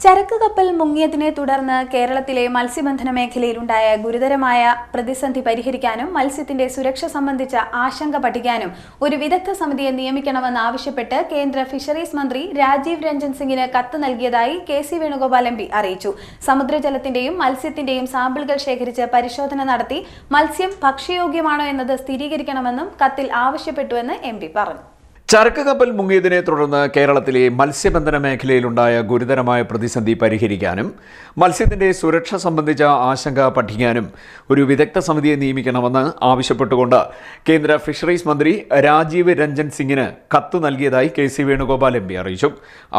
ചരക്ക് കപ്പൽ മുങ്ങിയതിനെ തുടർന്ന് കേരളത്തിലെ മത്സ്യബന്ധന മേഖലയിലുണ്ടായ ഗുരുതരമായ പ്രതിസന്ധി പരിഹരിക്കാനും മത്സ്യത്തിന്റെ സുരക്ഷ സംബന്ധിച്ച ആശങ്ക പഠിക്കാനും ഒരു വിദഗ്ധ സമിതിയെ നിയമിക്കണമെന്നാവശ്യപ്പെട്ട് കേന്ദ്ര ഫിഷറീസ് മന്ത്രി രാജീവ് രഞ്ജൻ സിംഗിന് കത്ത് നൽകിയതായി കെ.സി. വേണുഗോപാൽ എം.പി. അറിയിച്ചു. സമുദ്രജലത്തിന്റെയും മത്സ്യത്തിന്റെയും സാമ്പിളുകൾ ശേഖരിച്ച് പരിശോധന നടത്തി മത്സ്യം ഭക്ഷ്യയോഗ്യമാണോ എന്നത് സ്ഥിരീകരിക്കണമെന്നും കത്തിൽ ആവശ്യപ്പെട്ടുവെന്ന് എം.പി. പറഞ്ഞു. ചരക്ക് കപ്പൽ മുങ്ങിയതിനെ തുടർന്ന് കേരളത്തിലെ മത്സ്യബന്ധന മേഖലയിലുണ്ടായ ഗുരുതരമായ പ്രതിസന്ധി പരിഹരിക്കാനും മത്സ്യത്തിന്റെ സുരക്ഷ സംബന്ധിച്ച ആശങ്ക പഠിക്കാനും ഒരു വിദഗ്ധ സമിതിയെ നിയമിക്കണമെന്ന് ആവശ്യപ്പെട്ടുകൊണ്ട് കേന്ദ്ര ഫിഷറീസ് മന്ത്രി രാജീവ് രഞ്ജൻ സിംഗിന് കത്ത് നൽകിയതായി കെ.സി. വേണുഗോപാൽ എം.പി. അറിയിച്ചു.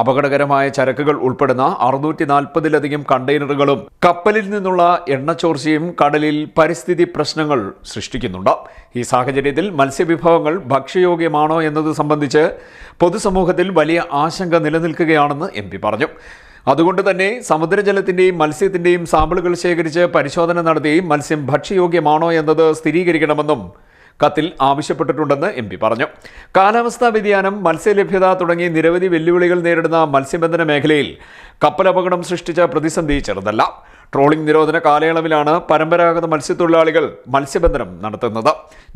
അപകടകരമായ ചരക്കുകൾ ഉൾപ്പെടുന്ന 640-ലധികം കണ്ടെയ്നറുകളും കപ്പലിൽ നിന്നുള്ള എണ്ണച്ചോർച്ചയും കടലിൽ പരിസ്ഥിതി പ്രശ്നങ്ങൾ സൃഷ്ടിക്കുന്നുണ്ട്. ഈ സാഹചര്യത്തിൽ മത്സ്യവിഭവങ്ങൾ ഭക്ഷ്യയോഗ്യമാണോ എന്നത് സംബന്ധിച്ച് പൊതുസമൂഹത്തിൽ വലിയ ആശങ്ക നിലനിൽക്കുകയാണെന്ന് എം.പി. പറഞ്ഞു. അതുകൊണ്ട് തന്നെ സമുദ്രജലത്തിന്റെയും മത്സ്യത്തിന്റെയും സാമ്പിളുകൾ ശേഖരിച്ച് പരിശോധന നടത്തി മത്സ്യം ഭക്ഷ്യയോഗ്യമാണോ എന്നത് സ്ഥിരീകരിക്കണമെന്നും കത്തിൽ ആവശ്യപ്പെട്ടിട്ടുണ്ടെന്ന് എം.പി. പറഞ്ഞു. കാലാവസ്ഥാ വ്യതിയാനം, മത്സ്യലഭ്യത തുടങ്ങി നിരവധി വെല്ലുവിളികൾ നേരിടുന്ന മത്സ്യബന്ധന മേഖലയിൽ കപ്പലപകടം സൃഷ്ടിച്ച പ്രതിസന്ധി ചെറുതല്ല. ട്രോളിംഗ് നിരോധന കാലയളവിലാണ് പരമ്പരാഗത മത്സ്യത്തൊഴിലാളികൾ മത്സ്യബന്ധനം നടത്തുന്നത്.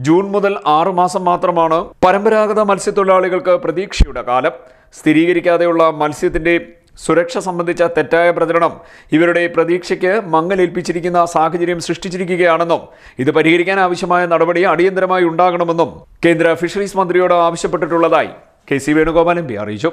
ജൂൺ മുതൽ 6 മാസം മാത്രമാണ് പരമ്പരാഗത മത്സ്യത്തൊഴിലാളികൾക്ക് പ്രതീക്ഷയുടെ കാലം. സ്ഥിരീകരിക്കാതെയുള്ള മത്സ്യത്തിന്റെ സുരക്ഷ സംബന്ധിച്ച തെറ്റായ പ്രചരണം ഇവരുടെ പ്രതീക്ഷയ്ക്ക് മങ്ങലേൽപ്പിച്ചിരിക്കുന്ന സാഹചര്യം സൃഷ്ടിച്ചിരിക്കുകയാണെന്നും ഇത് പരിഹരിക്കാൻ ആവശ്യമായ നടപടി അടിയന്തരമായി ഉണ്ടാകണമെന്നും കേന്ദ്ര ഫിഷറീസ് മന്ത്രിയോട് ആവശ്യപ്പെട്ടിട്ടുള്ളതായി കെ.സി. വേണുഗോപാൽ എം.പി. അറിയിച്ചു.